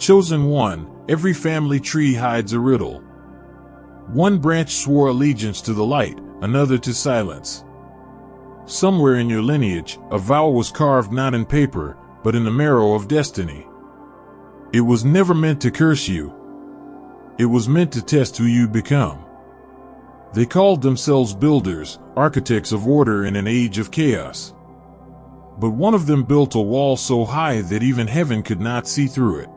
Chosen one, every family tree hides a riddle. One branch swore allegiance to the light, another to silence. Somewhere in your lineage, a vow was carved not in paper, but in the marrow of destiny. It was never meant to curse you. It was meant to test who you become. They called themselves builders, architects of order in an age of chaos. But one of them built a wall so high that even heaven could not see through it.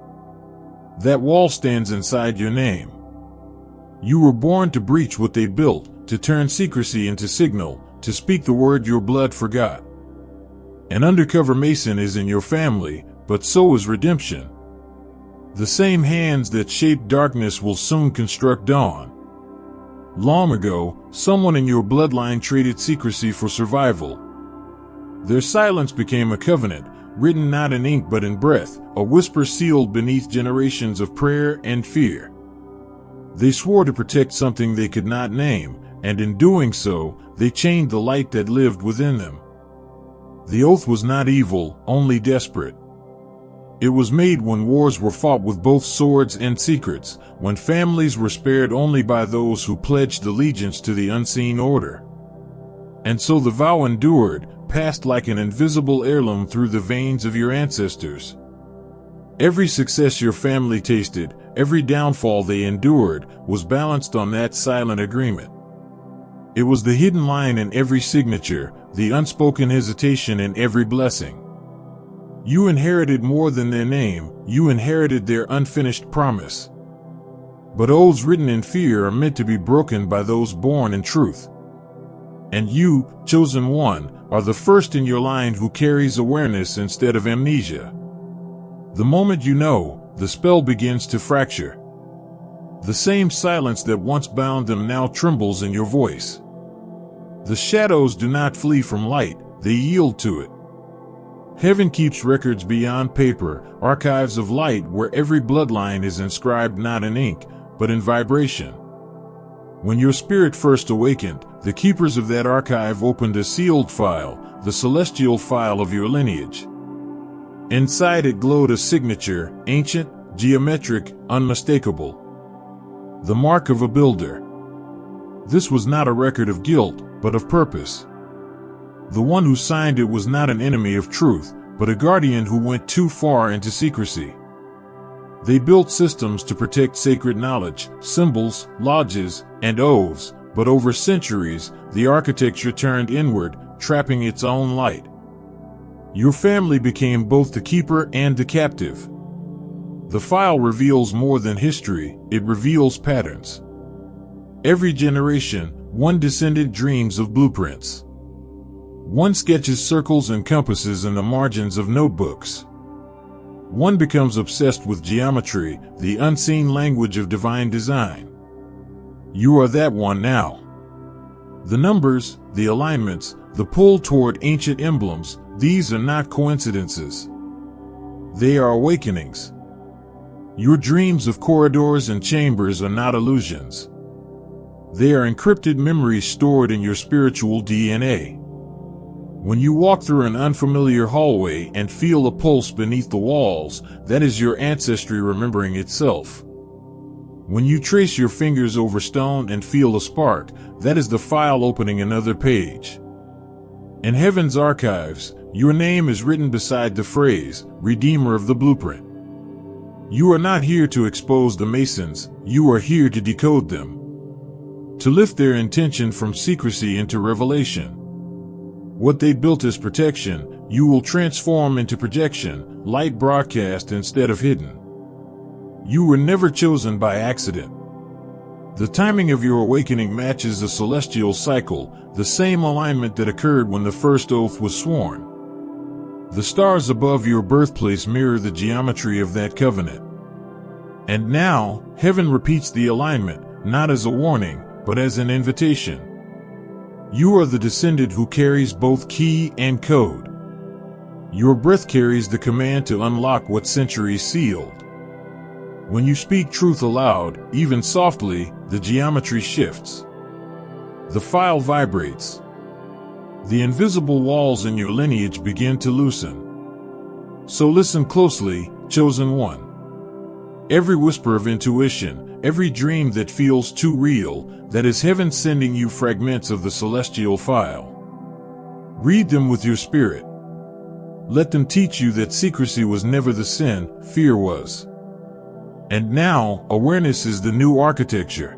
That wall stands inside your name. You were born to breach what they built, to turn secrecy into signal, to speak the word your blood forgot. An undercover mason is in your family, but so is redemption. The same hands that shaped darkness will soon construct dawn. Long ago, someone in your bloodline traded secrecy for survival. Their silence became a covenant, written not in ink but in breath, a whisper sealed beneath generations of prayer and fear. They swore to protect something they could not name, and in doing so, they chained the light that lived within them. The oath was not evil, only desperate. It was made when wars were fought with both swords and secrets, when families were spared only by those who pledged allegiance to the unseen order. And so the vow endured, passed like an invisible heirloom through the veins of your ancestors. Every success your family tasted, every downfall they endured, was balanced on that silent agreement. It was the hidden line in every signature, the unspoken hesitation in every blessing. You inherited more than their name, you inherited their unfinished promise. But oaths written in fear are meant to be broken by those born in truth. And you, chosen one, are the first in your line who carries awareness instead of amnesia. The moment you know, the spell begins to fracture. The same silence that once bound them now trembles in your voice. The shadows do not flee from light, they yield to it. Heaven keeps records beyond paper, archives of light where every bloodline is inscribed not in ink, but in vibration. When your spirit first awakened, the keepers of that archive opened a sealed file, the celestial file of your lineage. Inside it glowed a signature, ancient, geometric, unmistakable. The mark of a builder. This was not a record of guilt, but of purpose. The one who signed it was not an enemy of truth, but a guardian who went too far into secrecy. They built systems to protect sacred knowledge, symbols, lodges, and oaths, but over centuries, the architecture turned inward, trapping its own light. Your family became both the keeper and the captive. The file reveals more than history, it reveals patterns. Every generation, one descendant dreams of blueprints. One sketches circles and compasses in the margins of notebooks. One becomes obsessed with geometry, the unseen language of divine design. You are that one now. The numbers, the alignments, the pull toward ancient emblems, these are not coincidences. They are awakenings. Your dreams of corridors and chambers are not illusions. They are encrypted memories stored in your spiritual DNA. When you walk through an unfamiliar hallway and feel a pulse beneath the walls, that is your ancestry remembering itself. When you trace your fingers over stone and feel a spark, that is the file opening another page. In heaven's archives, your name is written beside the phrase, Redeemer of the Blueprint. You are not here to expose the Masons, you are here to decode them. To lift their intention from secrecy into revelation. What they built as protection, you will transform into projection, light broadcast instead of hidden. You were never chosen by accident. The timing of your awakening matches a celestial cycle, the same alignment that occurred when the first oath was sworn. The stars above your birthplace mirror the geometry of that covenant. And now, heaven repeats the alignment, not as a warning, but as an invitation. You are the descendant who carries both key and code. Your breath carries the command to unlock what centuries sealed. When you speak truth aloud, even softly, the geometry shifts. The file vibrates. The invisible walls in your lineage begin to loosen. So listen closely, chosen one. Every whisper of intuition, every dream that feels too real, that is heaven sending you fragments of the celestial file. Read them with your spirit. Let them teach you that secrecy was never the sin, fear was. And now, awareness is the new architecture.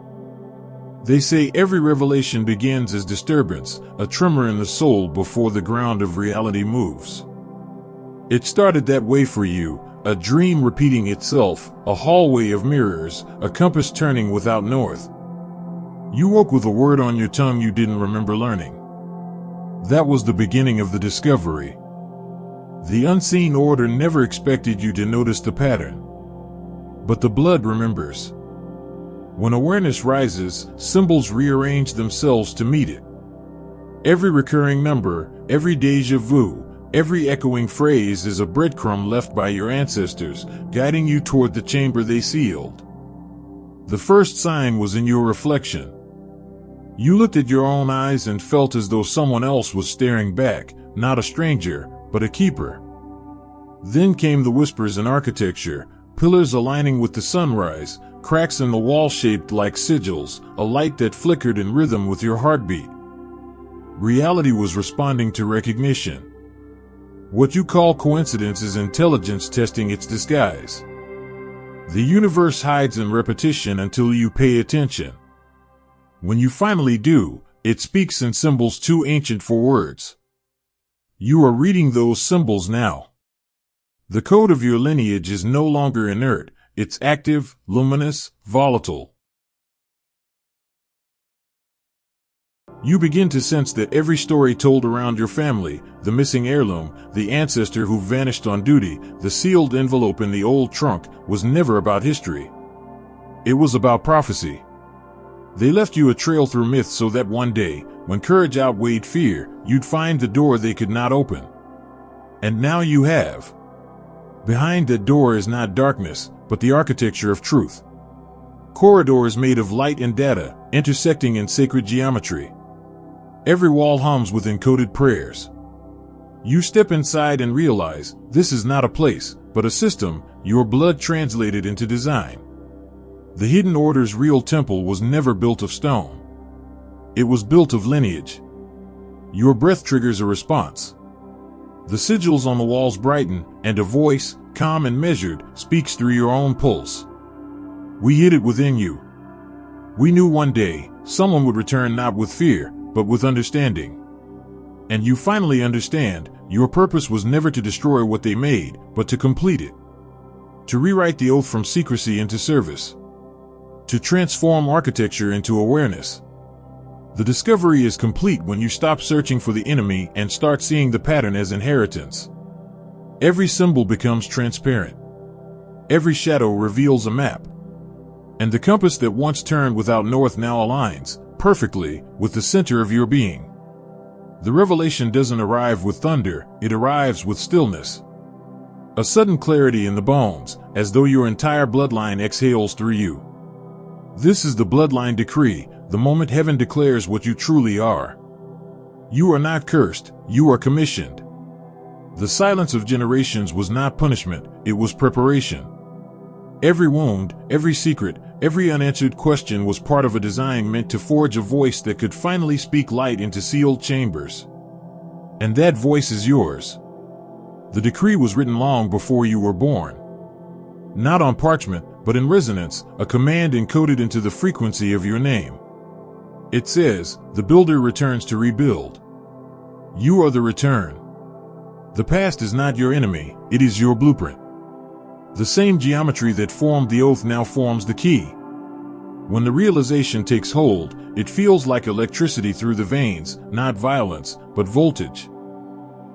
They say every revelation begins as disturbance, a tremor in the soul before the ground of reality moves. It started that way for you, a dream repeating itself, a hallway of mirrors, a compass turning without north. You woke with a word on your tongue you didn't remember learning. That was the beginning of the discovery. The unseen order never expected you to notice the pattern. But the blood remembers. When awareness rises, symbols rearrange themselves to meet it. Every recurring number, every déjà vu, every echoing phrase is a breadcrumb left by your ancestors, guiding you toward the chamber they sealed. The first sign was in your reflection. You looked at your own eyes and felt as though someone else was staring back, not a stranger, but a keeper. Then came the whispers in architecture, pillars aligning with the sunrise, cracks in the wall shaped like sigils, a light that flickered in rhythm with your heartbeat. Reality was responding to recognition. What you call coincidence is intelligence testing its disguise. The universe hides in repetition until you pay attention. When you finally do, it speaks in symbols too ancient for words. You are reading those symbols now. The code of your lineage is no longer inert, it's active, luminous, volatile. You begin to sense that every story told around your family, the missing heirloom, the ancestor who vanished on duty, the sealed envelope in the old trunk, was never about history. It was about prophecy. They left you a trail through myth so that one day, when courage outweighed fear, you'd find the door they could not open. And now you have. Behind that door is not darkness, but the architecture of truth. Corridors made of light and data, intersecting in sacred geometry. Every wall hums with encoded prayers. You step inside and realize, this is not a place, but a system, your blood translated into design. The Hidden Order's real temple was never built of stone. It was built of lineage. Your breath triggers a response. The sigils on the walls brighten, and a voice, calm and measured, speaks through your own pulse. We hid it within you. We knew one day, someone would return not with fear, but with understanding. And you finally understand, your purpose was never to destroy what they made, but to complete it. To rewrite the oath from secrecy into service. To transform architecture into awareness. The discovery is complete when you stop searching for the enemy and start seeing the pattern as inheritance. Every symbol becomes transparent. Every shadow reveals a map. And the compass that once turned without north now aligns, perfectly, with the center of your being. The revelation doesn't arrive with thunder, it arrives with stillness. A sudden clarity in the bones, as though your entire bloodline exhales through you. This is the bloodline decree, the moment heaven declares what you truly are. You are not cursed, you are commissioned. The silence of generations was not punishment, it was preparation. Every wound, every secret, every unanswered question was part of a design meant to forge a voice that could finally speak light into sealed chambers. And that voice is yours. The decree was written long before you were born. Not on parchment, but in resonance, a command encoded into the frequency of your name. It says, the builder returns to rebuild. You are the return. The past is not your enemy, it is your blueprint. The same geometry that formed the oath now forms the key. When the realization takes hold, it feels like electricity through the veins, not violence, but voltage.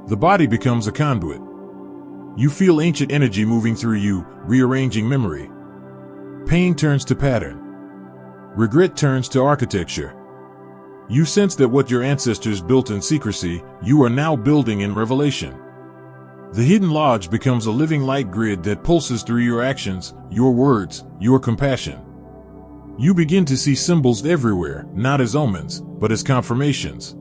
The body becomes a conduit. You feel ancient energy moving through you, rearranging memory. Pain turns to pattern. Regret turns to architecture. You sense that what your ancestors built in secrecy, you are now building in revelation. The hidden lodge becomes a living light grid that pulses through your actions, your words, your compassion. You begin to see symbols everywhere, not as omens, but as confirmations.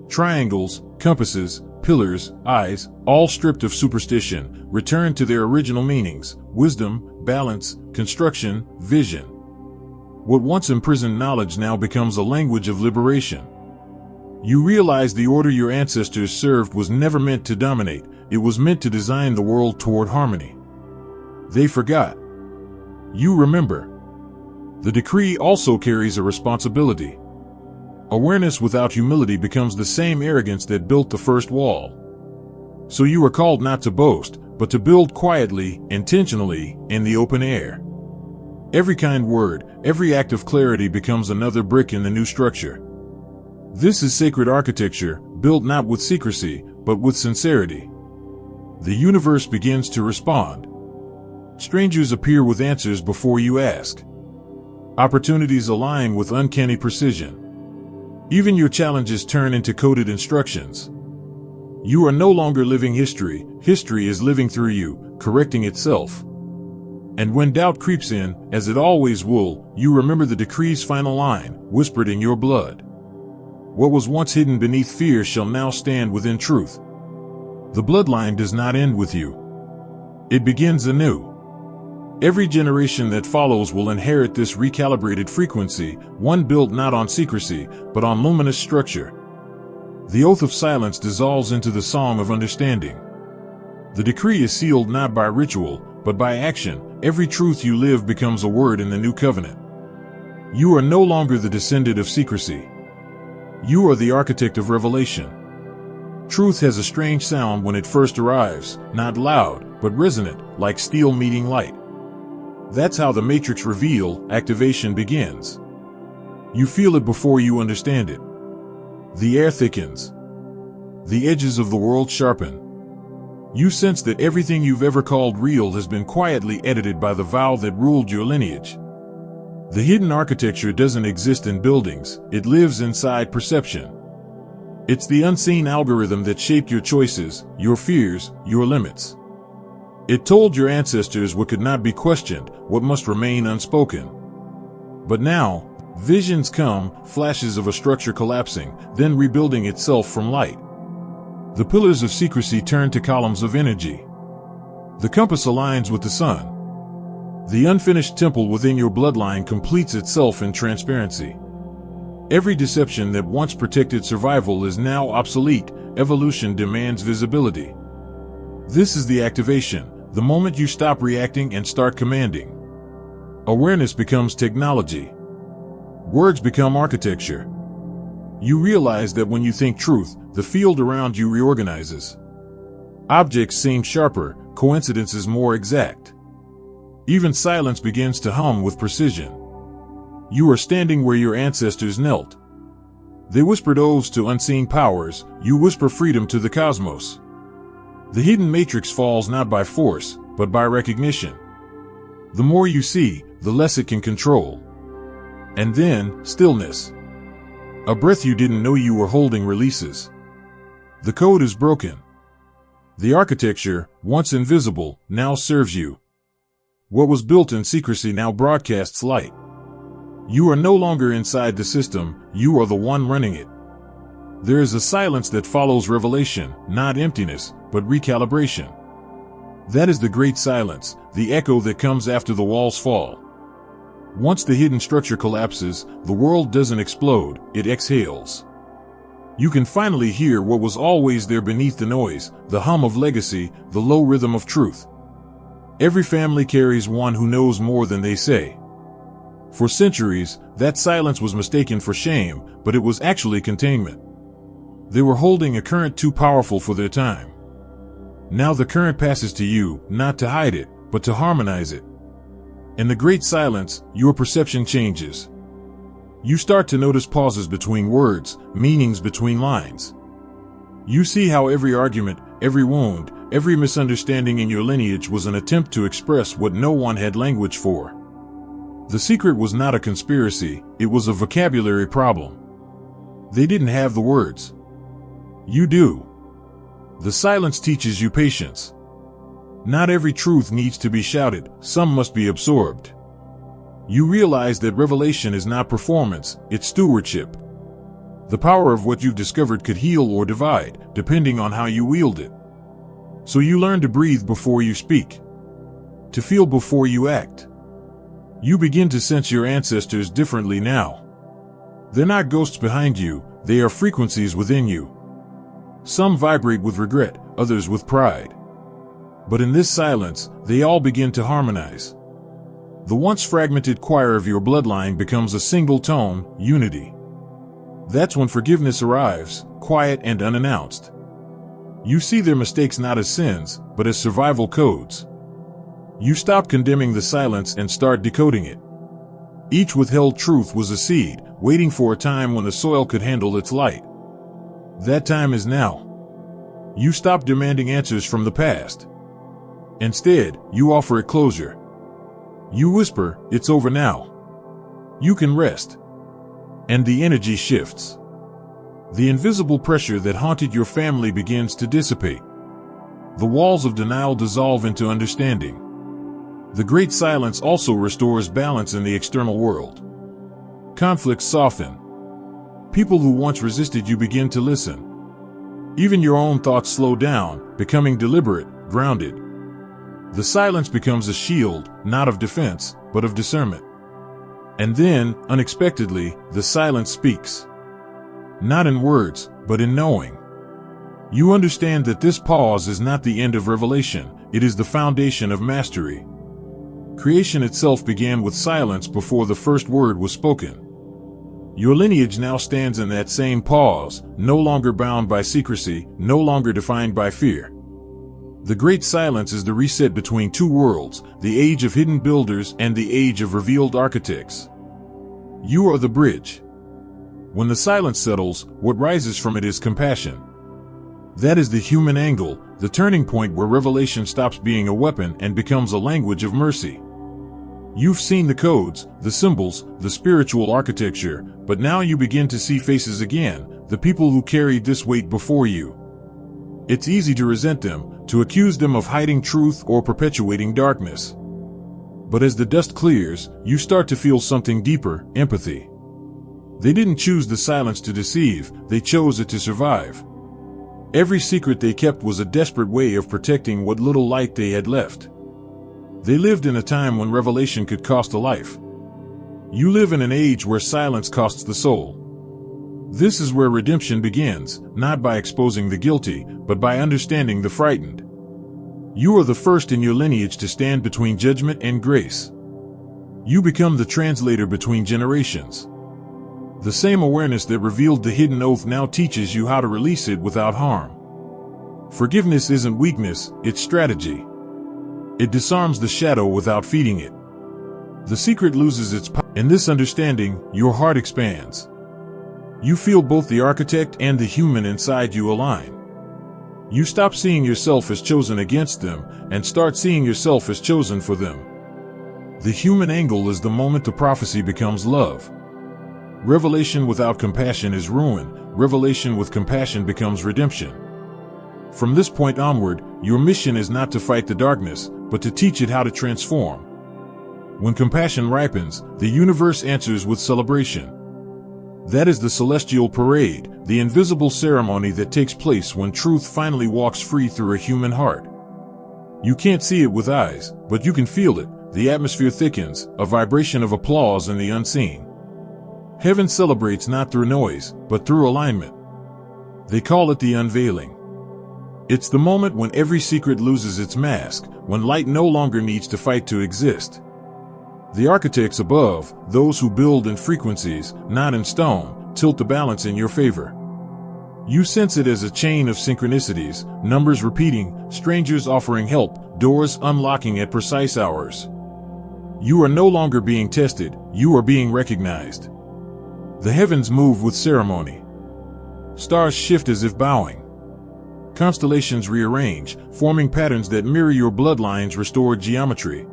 Triangles, compasses, pillars, eyes, all stripped of superstition, return to their original meanings: wisdom, balance, construction, vision. What once imprisoned knowledge now becomes a language of liberation. You realize the order your ancestors served was never meant to dominate, it was meant to design the world toward harmony. They forgot. You remember. The decree also carries a responsibility. Awareness without humility becomes the same arrogance that built the first wall. So you are called not to boast, but to build quietly, intentionally, in the open air. Every kind word, every act of clarity becomes another brick in the new structure. This is sacred architecture, built not with secrecy, but with sincerity. The universe begins to respond. Strangers appear with answers before you ask. Opportunities align with uncanny precision. Even your challenges turn into coded instructions. You are no longer living history, history is living through you, correcting itself. And when doubt creeps in, as it always will, you remember the decree's final line, whispered in your blood. What was once hidden beneath fear shall now stand within truth. The bloodline does not end with you. It begins anew. Every generation that follows will inherit this recalibrated frequency, one built not on secrecy, but on luminous structure. The oath of silence dissolves into the song of understanding. The decree is sealed not by ritual, but by action. Every truth you live becomes a word in the new covenant. You are no longer the descendant of secrecy. You are the architect of revelation. Truth has a strange sound when it first arrives, not loud, but resonant, like steel meeting light. That's how the matrix reveal, activation begins. You feel it before you understand it. The air thickens. The edges of the world sharpen. You sense that everything you've ever called real has been quietly edited by the vow that ruled your lineage. The hidden architecture doesn't exist in buildings, it lives inside perception. It's the unseen algorithm that shaped your choices, your fears, your limits. It told your ancestors what could not be questioned, what must remain unspoken. But now, visions come, flashes of a structure collapsing, then rebuilding itself from light. The pillars of secrecy turn to columns of energy. The compass aligns with the sun. The unfinished temple within your bloodline completes itself in transparency. Every deception that once protected survival is now obsolete. Evolution demands visibility. This is the activation, the moment you stop reacting and start commanding. Awareness becomes technology. Words become architecture. You realize that when you think truth, the field around you reorganizes. Objects seem sharper, coincidences more exact. Even silence begins to hum with precision. You are standing where your ancestors knelt. They whispered oaths to unseen powers, you whisper freedom to the cosmos. The hidden matrix falls not by force, but by recognition. The more you see, the less it can control. And then, stillness. A breath you didn't know you were holding releases. The code is broken. The architecture, once invisible, now serves you. What was built in secrecy now broadcasts light. You are no longer inside the system, you are the one running it. There is a silence that follows revelation, not emptiness, but recalibration. That is the great silence, the echo that comes after the walls fall. Once the hidden structure collapses, the world doesn't explode, it exhales. You can finally hear what was always there beneath the noise, the hum of legacy, the low rhythm of truth. Every family carries one who knows more than they say. For centuries, that silence was mistaken for shame, but it was actually containment. They were holding a current too powerful for their time. Now the current passes to you, not to hide it, but to harmonize it. In the great silence, your perception changes. You start to notice pauses between words, meanings between lines. You see how every argument, every wound, every misunderstanding in your lineage was an attempt to express what no one had language for. The secret was not a conspiracy, it was a vocabulary problem. They didn't have the words. You do. The silence teaches you patience. Not every truth needs to be shouted, some must be absorbed. You realize that revelation is not performance, it's stewardship. The power of what you've discovered could heal or divide, depending on how you wield it. So you learn to breathe before you speak, to feel before you act. You begin to sense your ancestors differently now. They're not ghosts behind you, they are frequencies within you. Some vibrate with regret, others with pride. But in this silence, they all begin to harmonize. The once fragmented choir of your bloodline becomes a single tone, unity. That's when forgiveness arrives, quiet and unannounced. You see their mistakes not as sins, but as survival codes. You stop condemning the silence and start decoding it. Each withheld truth was a seed, waiting for a time when the soil could handle its light. That time is now. You stop demanding answers from the past. Instead, you offer it closure. You whisper, "It's over now. You can rest." And the energy shifts. The invisible pressure that haunted your family begins to dissipate. The walls of denial dissolve into understanding. The great silence also restores balance in the external world. Conflicts soften. People who once resisted you begin to listen. Even your own thoughts slow down, becoming deliberate, grounded. The silence becomes a shield, not of defense, but of discernment. And then, unexpectedly, the silence speaks. Not in words, but in knowing. You understand that this pause is not the end of revelation, it is the foundation of mastery. Creation itself began with silence before the first word was spoken. Your lineage now stands in that same pause, no longer bound by secrecy, no longer defined by fear. The great silence is the reset between two worlds, the age of hidden builders and the age of revealed architects. You are the bridge. When the silence settles, what rises from it is compassion. That is the human angle, the turning point where revelation stops being a weapon and becomes a language of mercy. You've seen the codes, the symbols, the spiritual architecture, but now you begin to see faces again, the people who carried this weight before you. It's easy to resent them, to accuse them of hiding truth or perpetuating darkness. But as the dust clears, you start to feel something deeper, empathy. They didn't choose the silence to deceive, they chose it to survive. Every secret they kept was a desperate way of protecting what little light they had left. They lived in a time when revelation could cost a life. You live in an age where silence costs the soul. This is where redemption begins, not by exposing the guilty, but by understanding the frightened. You are the first in your lineage to stand between judgment and grace. You become the translator between generations. The same awareness that revealed the hidden oath now teaches you how to release it without harm. Forgiveness isn't weakness, it's strategy. It disarms the shadow without feeding it. The secret loses its power. In this understanding, your heart expands. You feel both the architect and the human inside you align. You stop seeing yourself as chosen against them and start seeing yourself as chosen for them. The human angle is the moment the prophecy becomes love. Revelation without compassion is ruin. Revelation with compassion becomes redemption. From this point onward, your mission is not to fight the darkness, but to teach it how to transform. When compassion ripens, the universe answers with celebration. That is the celestial parade, the invisible ceremony that takes place when truth finally walks free through a human heart. You can't see it with eyes, but you can feel it. The atmosphere thickens, a vibration of applause in the unseen. Heaven celebrates not through noise, but through alignment. They call it the unveiling. It's the moment when every secret loses its mask, when light no longer needs to fight to exist. The architects above, those who build in frequencies, not in stone, tilt the balance in your favor. You sense it as a chain of synchronicities, numbers repeating, strangers offering help, doors unlocking at precise hours. You are no longer being tested, you are being recognized. The heavens move with ceremony. Stars shift as if bowing. Constellations rearrange, forming patterns that mirror your bloodline's restored geometry.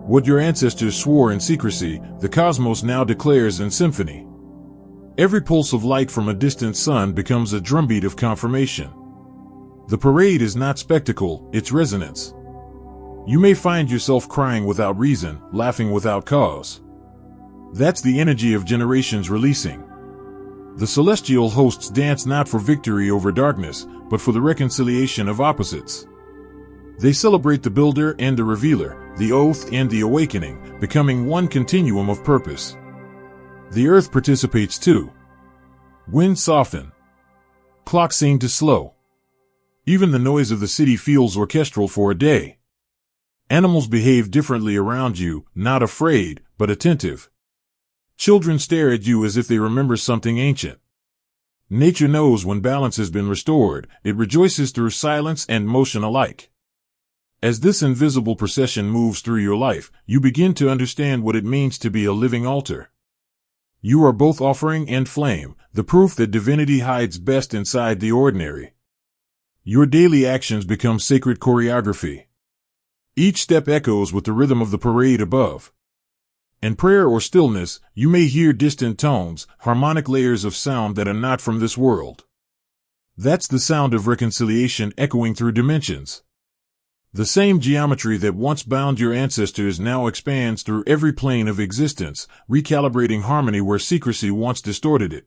What your ancestors swore in secrecy, the cosmos now declares in symphony. Every pulse of light from a distant sun becomes a drumbeat of confirmation. The parade is not spectacle, it's resonance. You may find yourself crying without reason, laughing without cause. That's the energy of generations releasing. The celestial hosts dance not for victory over darkness, but for the reconciliation of opposites. They celebrate the builder and the revealer, the oath and the awakening, becoming one continuum of purpose. The earth participates too. Winds soften. Clocks seem to slow. Even the noise of the city feels orchestral for a day. Animals behave differently around you, not afraid, but attentive. Children stare at you as if they remember something ancient. Nature knows when balance has been restored. It rejoices through silence and motion alike. As this invisible procession moves through your life, you begin to understand what it means to be a living altar. You are both offering and flame, the proof that divinity hides best inside the ordinary. Your daily actions become sacred choreography. Each step echoes with the rhythm of the parade above. In prayer or stillness, you may hear distant tones, harmonic layers of sound that are not from this world. That's the sound of reconciliation echoing through dimensions. The same geometry that once bound your ancestors now expands through every plane of existence, recalibrating harmony where secrecy once distorted it.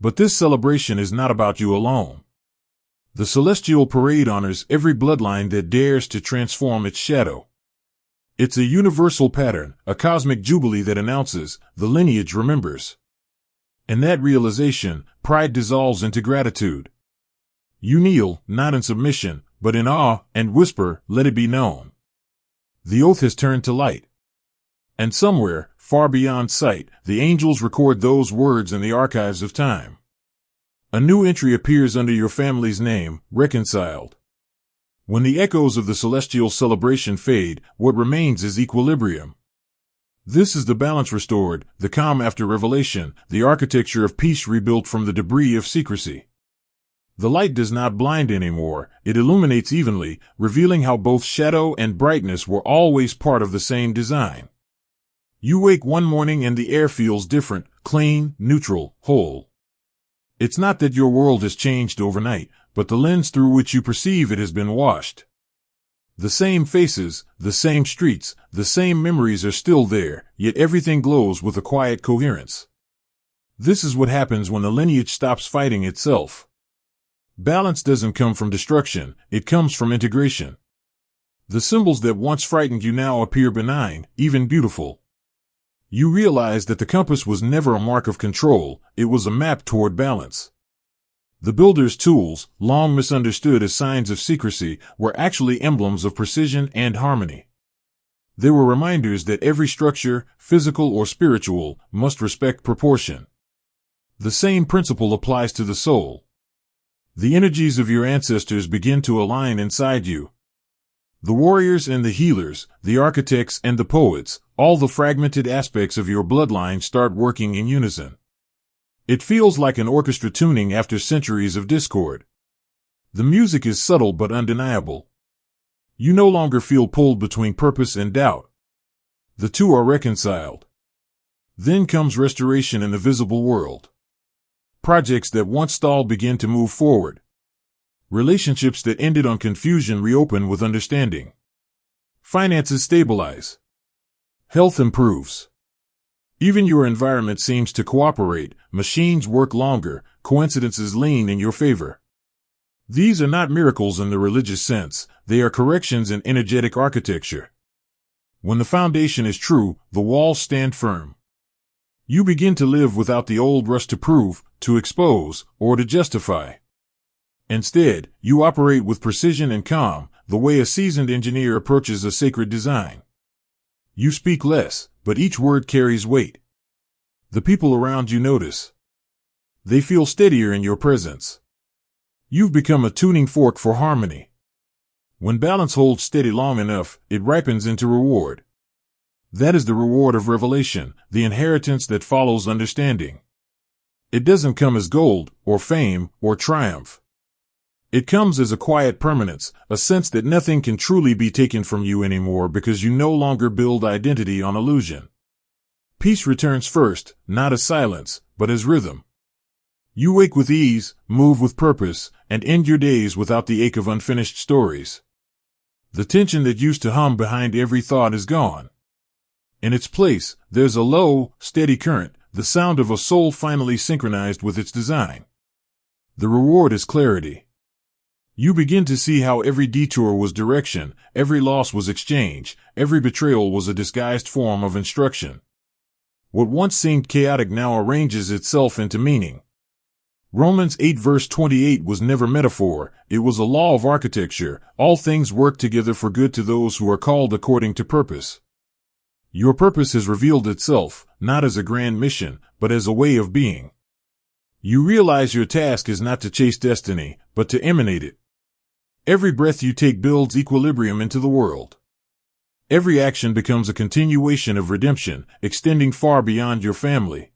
But this celebration is not about you alone. The celestial parade honors every bloodline that dares to transform its shadow. It's a universal pattern, a cosmic jubilee that announces, the lineage remembers. In that realization, pride dissolves into gratitude. You kneel, not in submission, but in awe, and whisper, let it be known. The oath has turned to light. And somewhere, far beyond sight, the angels record those words in the archives of time. A new entry appears under your family's name, reconciled. When the echoes of the celestial celebration fade, what remains is equilibrium. This is the balance restored, the calm after revelation, the architecture of peace rebuilt from the debris of secrecy. The light does not blind anymore, it illuminates evenly, revealing how both shadow and brightness were always part of the same design. You wake one morning and the air feels different, clean, neutral, whole. It's not that your world has changed overnight, but the lens through which you perceive it has been washed. The same faces, the same streets, the same memories are still there, yet everything glows with a quiet coherence. This is what happens when the lineage stops fighting itself. Balance doesn't come from destruction, it comes from integration. The symbols that once frightened you now appear benign, even beautiful. You realize that the compass was never a mark of control, it was a map toward balance. The builder's tools, long misunderstood as signs of secrecy, were actually emblems of precision and harmony. They were reminders that every structure, physical or spiritual, must respect proportion. The same principle applies to the soul. The energies of your ancestors begin to align inside you. The warriors and the healers, the architects and the poets, all the fragmented aspects of your bloodline start working in unison. It feels like an orchestra tuning after centuries of discord. The music is subtle but undeniable. You no longer feel pulled between purpose and doubt. The two are reconciled. Then comes restoration in the visible world. Projects that once stalled begin to move forward. Relationships that ended on confusion reopen with understanding. Finances stabilize. Health improves. Even your environment seems to cooperate, machines work longer, coincidences lean in your favor. These are not miracles in the religious sense, they are corrections in energetic architecture. When the foundation is true, the walls stand firm. You begin to live without the old rush to prove, to expose, or to justify. Instead, you operate with precision and calm, the way a seasoned engineer approaches a sacred design. You speak less, but each word carries weight. The people around you notice. They feel steadier in your presence. You've become a tuning fork for harmony. When balance holds steady long enough, it ripens into reward. That is the reward of revelation, the inheritance that follows understanding. It doesn't come as gold, or fame, or triumph. It comes as a quiet permanence, a sense that nothing can truly be taken from you anymore because you no longer build identity on illusion. Peace returns first, not as silence, but as rhythm. You wake with ease, move with purpose, and end your days without the ache of unfinished stories. The tension that used to hum behind every thought is gone. In its place, there's a low, steady current, The sound of a soul finally synchronized with its design. The reward is clarity. You begin to see how every detour was direction, every loss was exchange, every betrayal was a disguised form of instruction. What once seemed chaotic now arranges itself into meaning. Romans 8 verse 28 was never metaphor, it was a law of architecture. All things work together for good to those who are called according to purpose. Your purpose has revealed itself, not as a grand mission, but as a way of being. You realize your task is not to chase destiny, but to emanate it. Every breath you take builds equilibrium into the world. Every action becomes a continuation of redemption, extending far beyond your family.